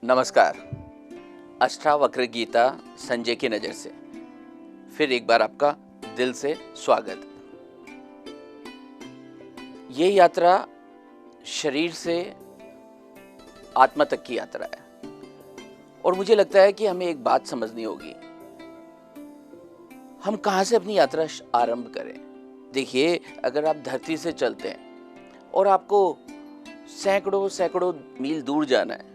नमस्कार। अष्टावक्र गीता संजय की नज़र से फिर एक बार आपका दिल से स्वागत। ये यात्रा शरीर से आत्मा तक की यात्रा है और मुझे लगता है कि हमें एक बात समझनी होगी, हम कहाँ से अपनी यात्रा आरंभ करें। देखिए, अगर आप धरती से चलते हैं और आपको सैकड़ों मील दूर जाना है,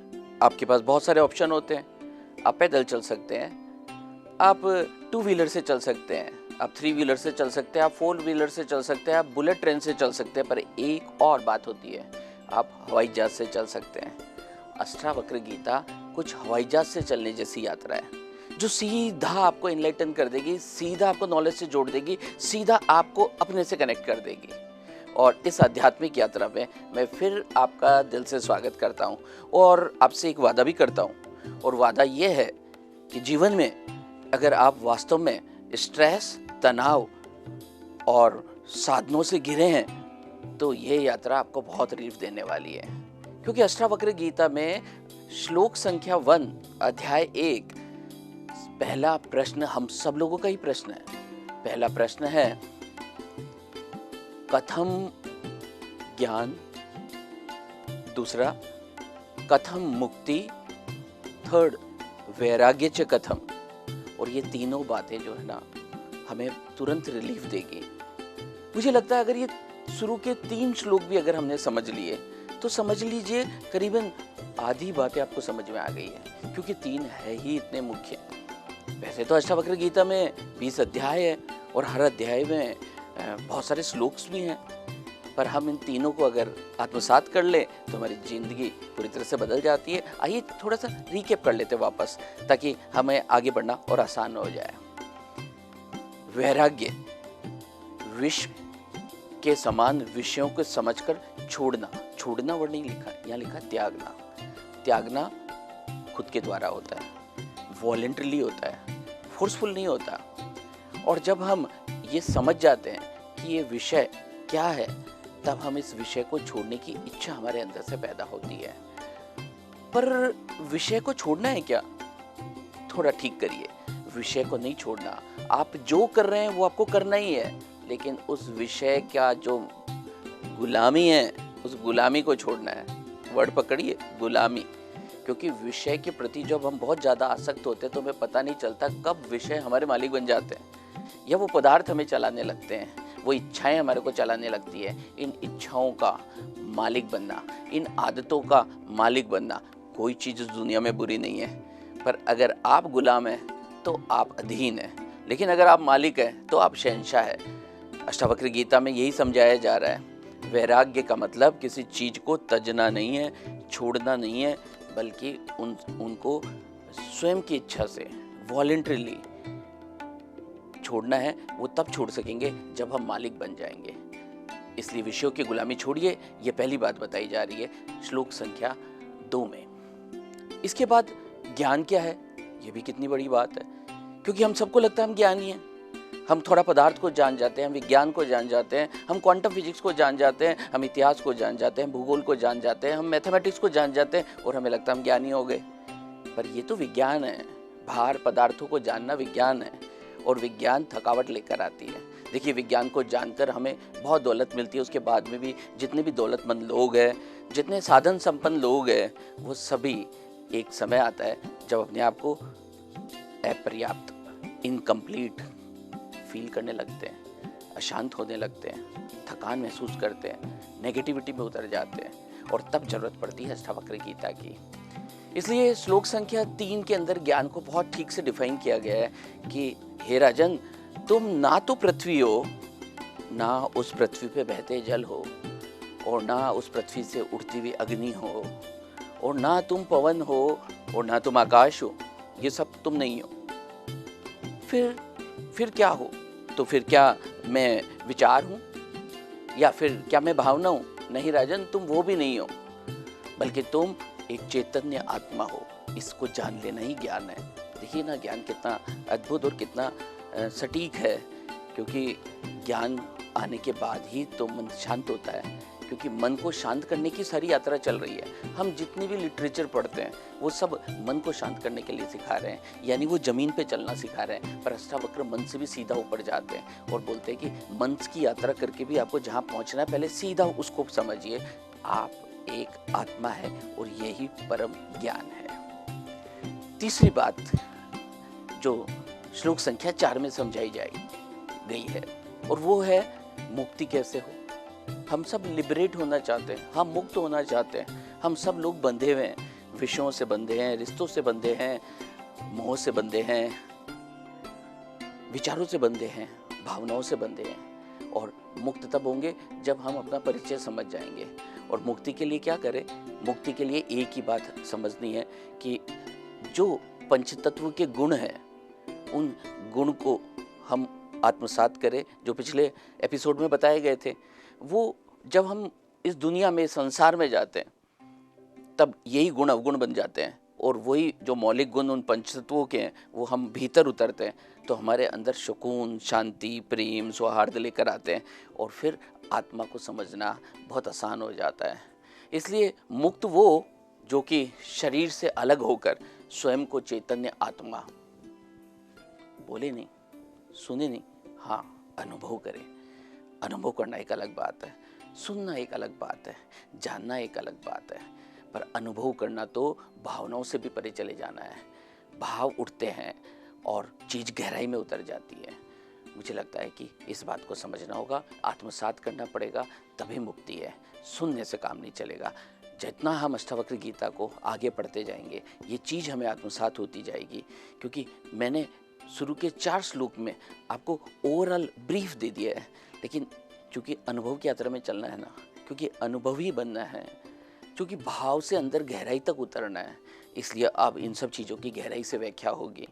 आपके पास बहुत सारे ऑप्शन होते हैं। आप पैदल चल सकते हैं, आप टू व्हीलर से चल सकते हैं, आप थ्री व्हीलर से चल सकते हैं, आप फोर व्हीलर से चल सकते हैं, आप बुलेट ट्रेन से चल सकते हैं, पर एक और बात होती है, आप हवाई जहाज से चल सकते हैं। अष्टावक्र गीता कुछ हवाई जहाज से चलने जैसी यात्रा है, जो सीधा आपको इनलाइटन कर देगी, सीधा आपको नॉलेज से जोड़ देगी, सीधा आपको अपने से कनेक्ट कर देगी। और इस आध्यात्मिक यात्रा में मैं फिर आपका दिल से स्वागत करता हूँ और आपसे एक वादा भी करता हूँ। और वादा ये है कि जीवन में अगर आप वास्तव में स्ट्रेस, तनाव और साधनों से घिरे हैं तो ये यात्रा आपको बहुत रिलीफ देने वाली है। क्योंकि अष्टावक्र गीता में श्लोक संख्या 1 अध्याय 1 पहला प्रश्न हम सब लोगों का ही प्रश्न है। पहला प्रश्न है, कथम ज्ञान। दूसरा, कथम मुक्ति। थर्ड, वैराग्य च कथम। और ये तीनों बातें जो है ना, हमें तुरंत रिलीफ देगी। मुझे लगता है अगर ये शुरू के 3 श्लोक भी अगर हमने समझ लिए तो समझ लीजिए करीबन आधी बातें आपको समझ में आ गई है, क्योंकि 3 है ही इतने मुख्य। वैसे तो अष्टावक्र गीता में 20 अध्याय है और हर अध्याय में बहुत सारे श्लोक्स भी हैं, पर हम इन तीनों को अगर आत्मसात कर ले तो हमारी जिंदगी पूरी तरह से बदल जाती है। आइए थोड़ा सा रिकैप कर लेते हैं वापस, ताकि हमें आगे बढ़ना और आसान हो जाए। वैराग्य, विष के समान विषयों को समझकर छोड़ना वर्ड नहीं लिखा, यहाँ लिखा त्यागना। त्यागना खुद के द्वारा होता है, वॉलेंटरली होता है, फोर्सफुल नहीं होता। और जब हम ये समझ जाते हैं कि ये विषय क्या है, तब हम इस विषय को छोड़ने की इच्छा हमारे अंदर से पैदा होती है। पर विषय को छोड़ना है क्या? थोड़ा ठीक करिए, विषय को नहीं छोड़ना। आप जो कर रहे हैं वो आपको करना ही है, लेकिन उस विषय का जो गुलामी है, उस गुलामी को छोड़ना है। वर्ड पकड़िए, गुलामी। क्योंकि विषय के प्रति जब हम बहुत ज़्यादा आसक्त होते हैं तो हमें पता नहीं चलता कब विषय हमारे मालिक बन जाते हैं, या वो पदार्थ हमें चलाने लगते हैं, वो इच्छाएं हमारे को चलाने लगती है। इन इच्छाओं का मालिक बनना, इन आदतों का मालिक बनना, कोई चीज़ इस दुनिया में बुरी नहीं है। पर अगर आप गुलाम हैं तो आप अधीन हैं, लेकिन अगर आप मालिक हैं तो आप शहंशाह है। अष्टावक्र गीता में यही समझाया जा रहा है। वैराग्य का मतलब किसी चीज़ को तजना नहीं है, छोड़ना नहीं है, बल्कि उनको स्वयं की इच्छा से वॉलेंटरीली छोड़ना है। वो तब छोड़ सकेंगे जब हम मालिक बन जाएंगे। इसलिए विषयों की गुलामी छोड़िए, ये पहली बात बताई जा रही है श्लोक संख्या 2 में। इसके बाद ज्ञान क्या है, ये भी कितनी बड़ी बात है, क्योंकि हम सबको लगता है हम ज्ञानी हैं। हम थोड़ा पदार्थ को जान जाते हैं, हम विज्ञान को जान जाते हैं, हम क्वांटम फिजिक्स को जान जाते हैं, हम इतिहास को जान जाते हैं, भूगोल को जान जाते हैं, हम मैथमेटिक्स को जान जाते हैं और हमें लगता है हम ज्ञानी हो गए। पर ये तो विज्ञान है, बाहर पदार्थों को जानना विज्ञान है, और विज्ञान थकावट लेकर आती है। देखिए, विज्ञान को जानकर हमें बहुत दौलत मिलती है, उसके बाद में भी जितने भी दौलतमंद लोग हैं, जितने साधन संपन्न लोग हैं, वो सभी एक समय आता है जब अपने आप को अपर्याप्त, इनकम्प्लीट फील करने लगते हैं, अशांत होने लगते हैं, थकान महसूस करते हैं, नेगेटिविटी में उतर जाते हैं, और तब जरूरत पड़ती है अष्टावक्र गीता की। इसलिए श्लोक संख्या 3 के अंदर ज्ञान को बहुत ठीक से डिफाइन किया गया है कि हे राजन, तुम ना तो पृथ्वी हो, ना उस पृथ्वी पे बहते जल हो, और ना उस पृथ्वी से उड़ती हुई अग्नि हो, और ना तुम पवन हो, और ना तुम आकाश हो। ये सब तुम नहीं हो। फिर क्या हो? तो फिर क्या मैं विचार हूँ, या फिर क्या मैं भावना हूँ? नहीं राजन, तुम वो भी नहीं हो, बल्कि तुम एक चैतन्य आत्मा हो। इसको जान लेना ही ज्ञान है। देखिए ना, ज्ञान कितना अद्भुत और कितना सटीक है, क्योंकि ज्ञान आने के बाद ही तो मन शांत होता है, क्योंकि मन को शांत करने की सारी यात्रा चल रही है। हम जितनी भी लिटरेचर पढ़ते हैं वो सब मन को शांत करने के लिए सिखा रहे हैं, यानी वो जमीन पे चलना सिखा रहे हैं। पर अष्टावक्र मन से भी सीधा ऊपर जाते हैं और बोलते हैं कि मन की यात्रा करके भी आपको जहाँ पहुँचना है पहले सीधा उसको समझिए, आप एक आत्मा है और यही परम ज्ञान है। तीसरी बात जो श्लोक संख्या 4 में समझाई गई है और वो है मुक्ति कैसे हो। हम सब लिबरेट होना चाहते हैं, हम मुक्त होना चाहते हैं। हम सब लोग बंधे हुए हैं, विषयों से बंधे हैं, रिश्तों से बंधे हैं, मोह से बंधे हैं, विचारों से बंधे हैं, भावनाओं से बंधे हैं। और मुक्त तब होंगे जब हम अपना परिचय समझ जाएंगे। और मुक्ति के लिए क्या करें? मुक्ति के लिए एक ही बात समझनी है कि जो पंचतत्व के गुण हैं उन गुण को हम आत्मसात करें, जो पिछले एपिसोड में बताए गए थे। वो जब हम इस दुनिया में, संसार में जाते हैं, तब यही गुण अवगुण बन जाते हैं और वही जो मौलिक गुण उन पंचतत्वों के हैं वो हम भीतर उतरते हैं, तो हमारे अंदर सुकून, शांति, प्रेम, सौहार्द लेकर आते हैं और फिर आत्मा को समझना बहुत आसान हो जाता है। इसलिए मुक्त वो जो कि शरीर से अलग होकर स्वयं को चैतन्य आत्मा, बोले नहीं, सुने नहीं, हाँ अनुभव करें। अनुभव करना एक अलग बात है, सुनना एक अलग बात है, जानना एक अलग बात है, पर अनुभव करना तो भावनाओं से भी परे चले जाना है। भाव उठते हैं और चीज़ गहराई में उतर जाती है। मुझे लगता है कि इस बात को समझना होगा, आत्मसात करना पड़ेगा, तभी मुक्ति है। सुनने से काम नहीं चलेगा। जितना हम अष्टावक्र गीता को आगे पढ़ते जाएंगे ये चीज़ हमें आत्मसात होती जाएगी, क्योंकि मैंने शुरू के 4 श्लोक में आपको ओवरऑल ब्रीफ दे दिया है, लेकिन चूँकि अनुभव की यात्रा में चलना है ना, क्योंकि अनुभवी बनना है, क्योंकि भाव से अंदर गहराई तक उतरना है, इसलिए अब इन सब चीज़ों की गहराई से व्याख्या होगी।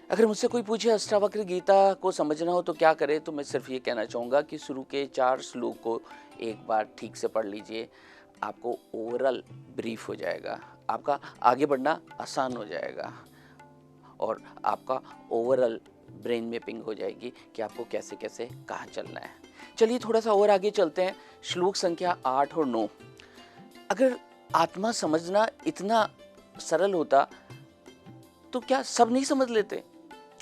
अगर मुझसे कोई पूछे अष्टावक्र गीता को समझना हो तो क्या करे, तो मैं सिर्फ ये कहना चाहूँगा कि शुरू के 4 श्लोक को एक बार ठीक से पढ़ लीजिए, आपको ओवरऑल ब्रीफ हो जाएगा, आपका आगे बढ़ना आसान हो जाएगा और आपका ओवरऑल ब्रेन मैपिंग हो जाएगी कि आपको कैसे कैसे कहाँ चलना है। चलिए थोड़ा सा और आगे चलते हैं, श्लोक संख्या 8 और 9। अगर आत्मा समझना इतना सरल होता तो क्या सब नहीं समझ लेते?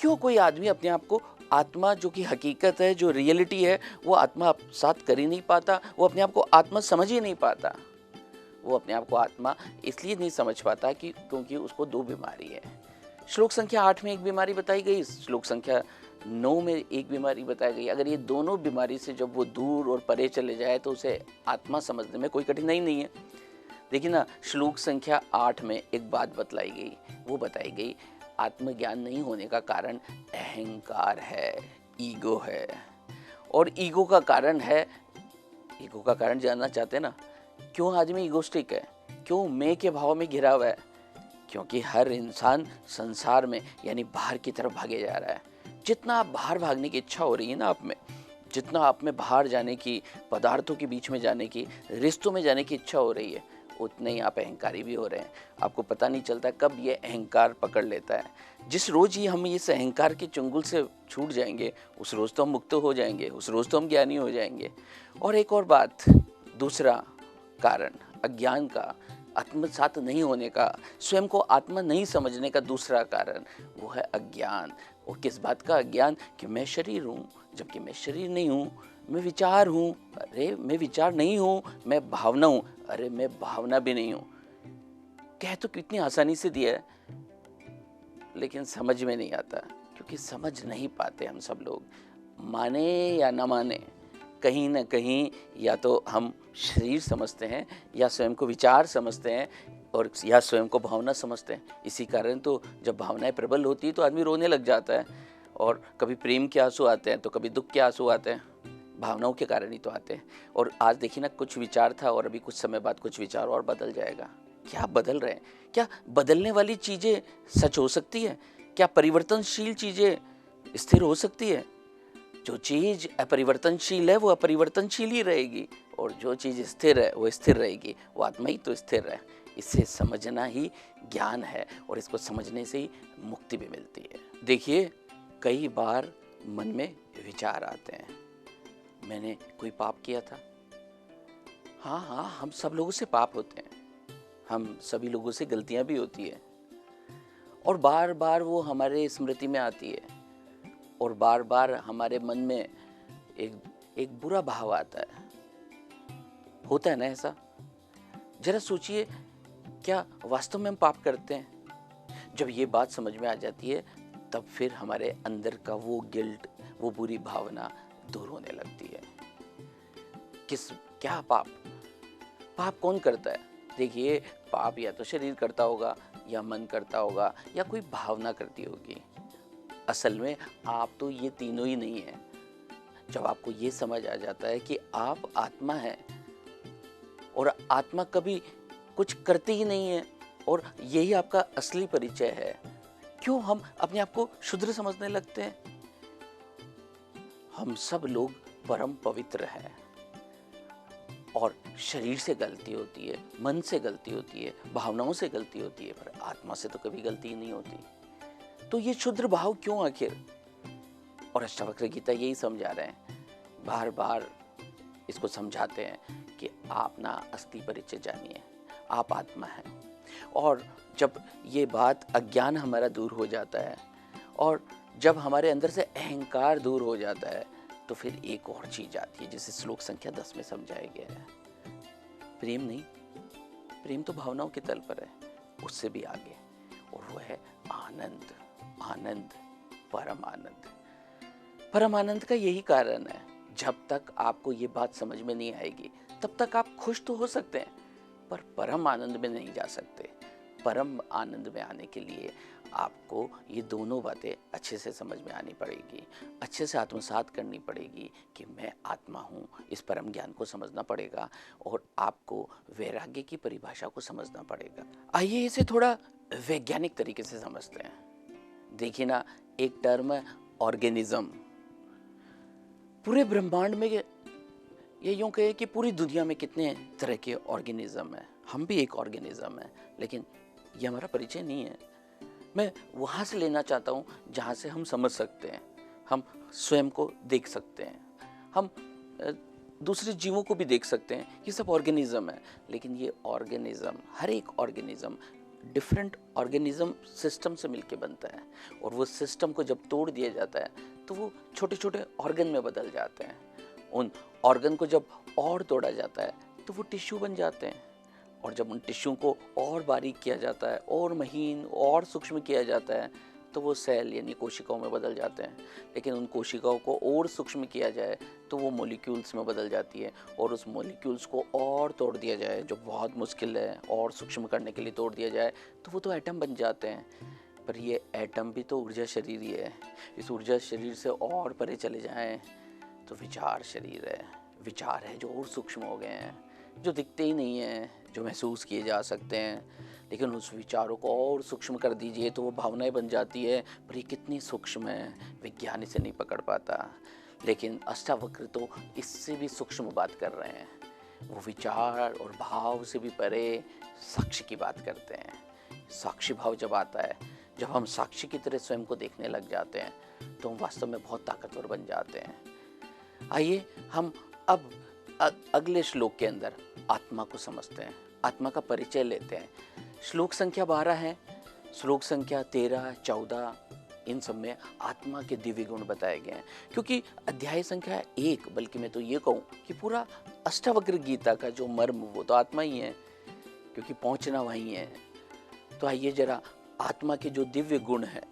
क्यों कोई आदमी अपने आप को आत्मा, जो कि हकीकत है, जो रियलिटी है, वो आत्मा साथ कर ही नहीं पाता, वो अपने आप को आत्मा समझ ही नहीं पाता। वो अपने आप को आत्मा इसलिए नहीं समझ पाता कि क्योंकि उसको 2 बीमारी है। श्लोक संख्या 8 में एक बीमारी बताई गई, श्लोक संख्या 9 में एक बीमारी बताई गई। अगर ये दोनों बीमारी से जब वो दूर और परे चले जाए तो उसे आत्मा समझने में कोई कठिनाई नहीं है। देखिए ना, श्लोक संख्या 8 में एक बात बतलाई गई, वो बताई गई आत्मज्ञान नहीं होने का कारण अहंकार है, ईगो है। और ईगो का कारण है, ईगो का कारण जानना चाहते हैं ना? क्यों आदमी ईगोस्टिक है, क्यों मैं के भाव में घिरा हुआ है? क्योंकि हर इंसान संसार में यानी बाहर की तरफ भागे जा रहा है। जितना आप बाहर भागने की इच्छा हो रही है ना आप में, जितना आप में बाहर जाने की, पदार्थों के बीच में जाने की, रिश्तों में जाने की इच्छा हो रही है, उतने ही आप अहंकारी भी हो रहे हैं। आपको पता नहीं चलता कब ये अहंकार पकड़ लेता है। जिस रोज़ ही हम इस अहंकार के चंगुल से छूट जाएंगे उस रोज़ तो हम मुक्त हो जाएंगे, उस रोज़ तो हम ज्ञानी हो जाएंगे। और एक और बात, दूसरा कारण अज्ञान का, आत्मसात नहीं होने का, स्वयं को आत्मा नहीं समझने का दूसरा कारण वो है अज्ञान। और किस बात का अज्ञान? कि मैं शरीर हूँ, जबकि मैं शरीर नहीं हूँ। मैं विचार हूँ, अरे मैं विचार नहीं हूँ। मैं भावना हूँ, अरे मैं भावना भी नहीं हूँ। कह तो कितनी आसानी से दिया है, लेकिन समझ में नहीं आता, क्योंकि समझ नहीं पाते हम सब लोग। माने या न माने, कहीं ना कहीं या तो हम शरीर समझते हैं या स्वयं को विचार समझते हैं और या स्वयं को भावना समझते हैं। इसी कारण तो जब भावनाएं प्रबल होती है तो आदमी रोने लग जाता है, और कभी प्रेम के आंसू आते हैं तो कभी दुख के आंसू आते हैं, भावनाओं के कारण ही तो आते हैं। और आज देखिए ना, कुछ विचार था और अभी कुछ समय बाद कुछ विचार और बदल जाएगा। क्या बदल रहे हैं? क्या बदलने वाली चीज़ें सच हो सकती है? क्या परिवर्तनशील चीज़ें स्थिर हो सकती है? जो चीज़ अपरिवर्तनशील है वो अपरिवर्तनशील ही रहेगी, और जो चीज़ स्थिर है वो स्थिर रहेगी। वो आत्मा ही तो स्थिर है। इसे समझना ही ज्ञान है, और इसको समझने से ही मुक्ति भी मिलती है। देखिए, कई बार मन में विचार आते हैं, मैंने कोई पाप किया था? हाँ हाँ, हम सब लोगों से पाप होते हैं, हम सभी लोगों से गलतियां भी होती है, और बार बार वो हमारे स्मृति में आती है, और बार बार हमारे मन में एक एक बुरा भाव आता है। होता है ना ऐसा? जरा सोचिए, क्या वास्तव में हम पाप करते हैं? जब ये बात समझ में आ जाती है, तब फिर हमारे अंदर का वो गिल्ट, वो बुरी भावना दूर होने लगती है। क्या पाप? पाप कौन करता है? देखिए, पाप या तो शरीर करता होगा, या मन करता होगा, या कोई भावना करती होगी। असल में आप तो ये तीनों ही नहीं है। जब आपको ये समझ आ जाता है कि आप आत्मा है, और आत्मा कभी कुछ करती ही नहीं है, और यही आपका असली परिचय है, क्यों हम अपने आप को शुद्र समझने लगते हैं? हम सब लोग परम पवित्र हैं, और शरीर से गलती होती है, मन से गलती होती है, भावनाओं से गलती होती है, पर आत्मा से तो कभी गलती ही नहीं होती। तो ये क्षुद्र भाव क्यों आखिर? और अष्टावक्र गीता यही समझा रहे हैं, बार बार इसको समझाते हैं कि आप ना असली परिचय जानिए, आप आत्मा हैं। और जब ये बात, अज्ञान हमारा दूर हो जाता है, और जब हमारे अंदर से अहंकार दूर हो जाता है, तो फिर एक और चीज आती है, जिसे श्लोक संख्या 10 में समझाया गया है। प्रेम नहीं, प्रेम तो भावनाओं के तल पर है, उससे भी आगे, और वो है आनंद। आनंद, परम आनंद। परम आनंद का यही कारण है, जब तक आपको ये बात समझ में नहीं आएगी, तब तक आप खुश तो हो सकते हैं, पर परम आनंद में नहीं जा सकते। परम आनंद में आने के लिए आपको ये दोनों बातें अच्छे से समझ में आनी पड़ेगी, अच्छे से आत्मसात करनी पड़ेगी कि मैं आत्मा हूँ। इस परम ज्ञान को समझना पड़ेगा, और आपको वैराग्य की परिभाषा को समझना पड़ेगा। आइए इसे थोड़ा वैज्ञानिक तरीके से समझते हैं। देखिए ना, एक टर्म है ऑर्गेनिज्म। पूरे ब्रह्मांड में, ये यूं कहे कि पूरी दुनिया में कितने तरह के ऑर्गेनिज्म हैं। हम भी एक ऑर्गेनिज्म है, लेकिन ये हमारा परिचय नहीं है। मैं वहाँ से लेना चाहता हूँ जहाँ से हम समझ सकते हैं, हम स्वयं को देख सकते हैं, हम दूसरे जीवों को भी देख सकते हैं। ये सब ऑर्गेनिज्म है, लेकिन ये ऑर्गेनिज्म, हर एक ऑर्गेनिज्म डिफरेंट ऑर्गेनिज्म सिस्टम से मिलके बनता है, और वो सिस्टम को जब तोड़ दिया जाता है, तो वो छोटे छोटे ऑर्गन में बदल जाते हैं। उन ऑर्गन को जब और तोड़ा जाता है, तो वो टिश्यू बन जाते हैं, और जब उन टिश्यू को और बारीक किया जाता है, और महीन और सूक्ष्म किया जाता है, तो वो सेल यानी कोशिकाओं में बदल जाते हैं। लेकिन उन कोशिकाओं को और सूक्ष्म किया जाए, तो वो मॉलिक्यूल्स में बदल जाती है, और उस मॉलिक्यूल्स को और तोड़ दिया जाए, जो बहुत मुश्किल है, और सूक्ष्म करने के लिए तोड़ दिया जाए, तो वो तो एटम बन जाते हैं। पर ये एटम भी तो ऊर्जा शरीर ही है। इस ऊर्जा शरीर से और परे चले जाएं, तो विचार शरीर है। विचार है जो और सूक्ष्म हो गए हैं, जो दिखते ही नहीं हैं, जो महसूस किए जा सकते हैं। लेकिन उस विचारों को और सूक्ष्म कर दीजिए, तो वो भावनाएं बन जाती है, पर ये कितनी सूक्ष्म है, विज्ञान इसे नहीं पकड़ पाता। लेकिन अष्टावक्र तो इससे भी सूक्ष्म बात कर रहे हैं। वो विचार और भाव से भी परे साक्षी की बात करते हैं। साक्षी भाव जब आता है, जब हम साक्षी की तरह स्वयं को देखने लग जाते हैं, तो हम वास्तव में बहुत ताकतवर बन जाते हैं। आइए हम अब अगले श्लोक के अंदर आत्मा को समझते हैं, आत्मा का परिचय लेते हैं। श्लोक संख्या 12 है, श्लोक संख्या 13, 14, इन सब में आत्मा के दिव्य गुण बताए गए हैं। क्योंकि अध्याय संख्या 1, बल्कि मैं तो ये कहूँ कि पूरा अष्टावक्र गीता का जो मर्म, वो तो आत्मा ही है, क्योंकि पहुँचना वहीं है। तो आइए जरा आत्मा के जो दिव्य गुण हैं,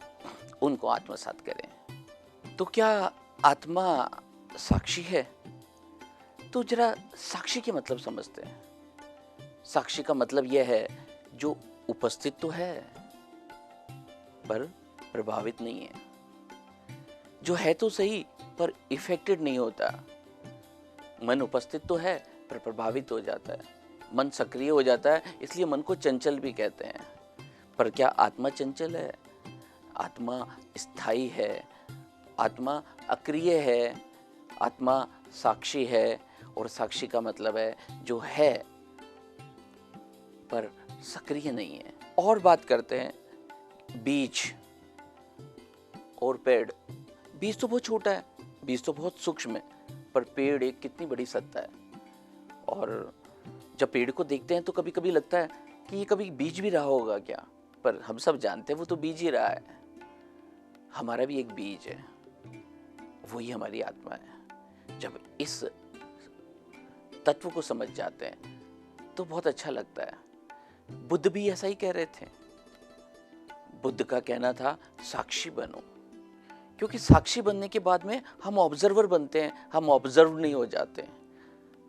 उनको आत्मसात करें। तो क्या आत्मा साक्षी है? तो जरा साक्षी के मतलब समझते हैं। साक्षी का मतलब यह है, जो उपस्थित तो है पर प्रभावित नहीं है, जो है तो सही पर इफेक्टेड नहीं होता। मन उपस्थित तो है पर प्रभावित हो जाता है, मन सक्रिय हो जाता है, इसलिए मन को चंचल भी कहते हैं। पर क्या आत्मा चंचल है? आत्मा स्थायी है, आत्मा अक्रिय है, आत्मा साक्षी है, और साक्षी का मतलब है जो है पर सक्रिय नहीं है। और बात करते हैं बीज और पेड़। बीज तो बहुत छोटा है, बीज तो बहुत सूक्ष्म है, पर पेड़ एक कितनी बड़ी सत्ता है। और जब पेड़ को देखते हैं तो कभी कभी लगता है कि ये कभी बीज भी रहा होगा क्या, पर हम सब जानते हैं वो तो बीज ही रहा है। हमारा भी एक बीज है, वही हमारी आत्मा है। जब इस तत्व को समझ जाते हैं तो बहुत अच्छा लगता है। बुद्ध भी ऐसा ही कह रहे थे। बुद्ध का कहना था साक्षी बनो, क्योंकि साक्षी बनने के बाद में हम ऑब्जर्वर बनते हैं, हम ऑब्जर्व नहीं हो जाते हैं,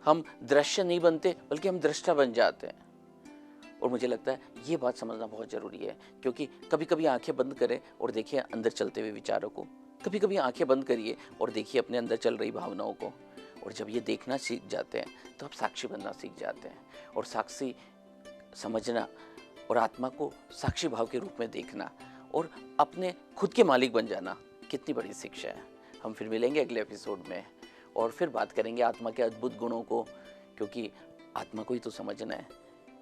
हम दृश्य नहीं बनते बल्कि हम दृष्टा बन जाते हैं। और मुझे लगता है ये बात समझना बहुत ज़रूरी है, क्योंकि कभी कभी आंखें बंद करें और देखिए अंदर चलते हुए विचारों को, कभी कभी आंखें बंद करिए और देखिए अपने अंदर चल रही भावनाओं को। और जब ये देखना सीख जाते हैं तो आप साक्षी बनना सीख जाते हैं। और साक्षी समझना और आत्मा को साक्षी भाव के रूप में देखना और अपने खुद के मालिक बन जाना कितनी बड़ी शिक्षा है। हम फिर मिलेंगे अगले एपिसोड में और फिर बात करेंगे आत्मा के अद्भुत गुणों को, क्योंकि आत्मा को ही तो समझना है,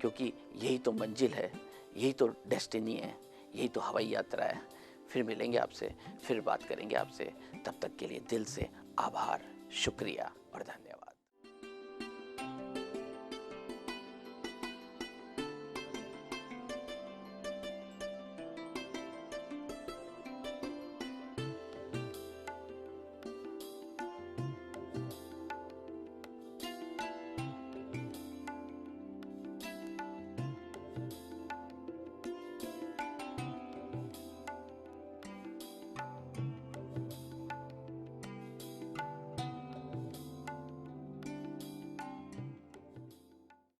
क्योंकि यही तो मंजिल है, यही तो डेस्टिनी है, यही तो हवाई यात्रा है। फिर मिलेंगे आपसे, फिर बात करेंगे आपसे। तब तक के लिए दिल से आभार, शुक्रिया और धन्यवाद।